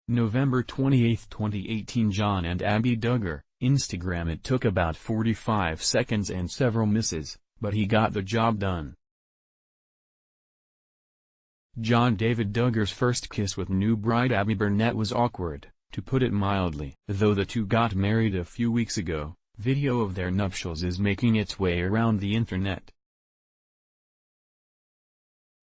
November 28, 2018. John and Abbie Duggar, Instagram. It took about 45 seconds and several misses, but he got the job done. John David Duggar's first kiss with new bride Abbie Burnett was awkward, to put it mildly. Though the two got married a few weeks ago, video of their nuptials is making its way around the internet.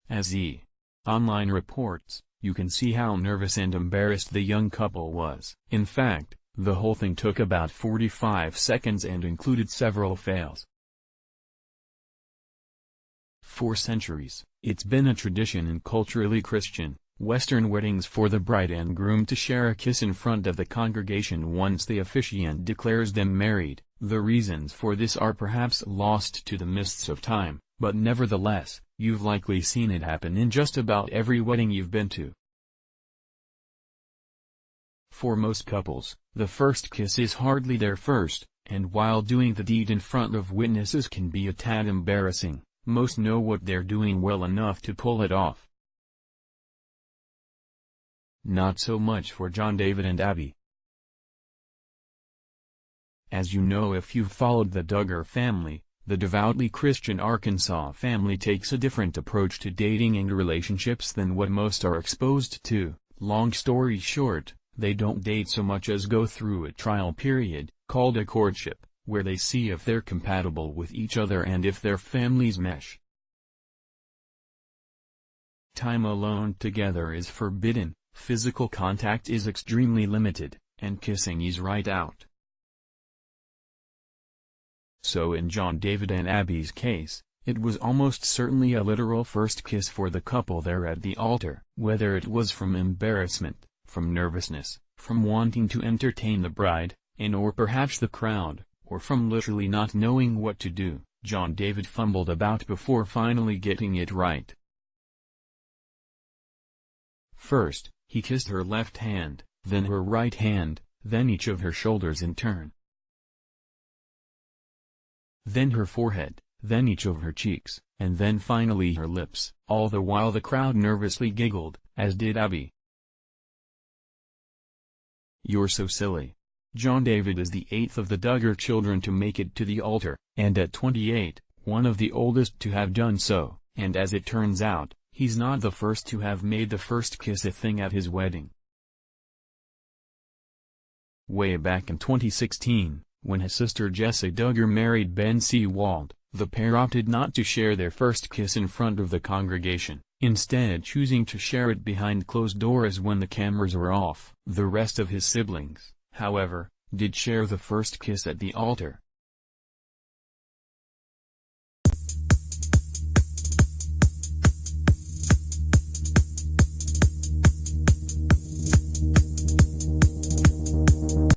As E! Online reports, you can see how nervous and embarrassed the young couple was. In fact, the whole thing took about 45 seconds and included several fails. For centuries, it's been a tradition in culturally Christian, Western weddings for the bride and groom to share a kiss in front of the congregation once the officiant declares them married. The reasons for this are perhaps lost to the mists of time, but nevertheless, you've likely seen it happen in just about every wedding you've been to. For most couples, the first kiss is hardly their first, and while doing the deed in front of witnesses can be a tad embarrassing, most know what they're doing well enough to pull it off. Not so much for John David and Abbie. As you know if you've followed the Duggar family, the devoutly Christian Arkansas family takes a different approach to dating and relationships than what most are exposed to. Long story short, they don't date so much as go through a trial period, called a courtship, where they see if they're compatible with each other and if their families mesh. Time alone together is forbidden, physical contact is extremely limited, and kissing is right out. So in John David and Abbie's case, it was almost certainly a literal first kiss for the couple there at the altar. Whether it was from embarrassment, from nervousness, from wanting to entertain the bride, or perhaps the crowd, or from literally not knowing what to do, John David fumbled about before finally getting it right. First, he kissed her left hand, then her right hand, then each of her shoulders in turn. Then her forehead, then each of her cheeks, and then finally her lips. All the while the crowd nervously giggled, as did Abbie. "You're so silly." John David is the 8th of the Duggar children to make it to the altar, and at 28, one of the oldest to have done so, and as it turns out, he's not the first to have made the first kiss a thing at his wedding. Way back in 2016, when his sister Jessie Duggar married Ben Seawald, the pair opted not to share their first kiss in front of the congregation, instead choosing to share it behind closed doors when the cameras were off. The rest of his siblings, however, did share the first kiss at the altar.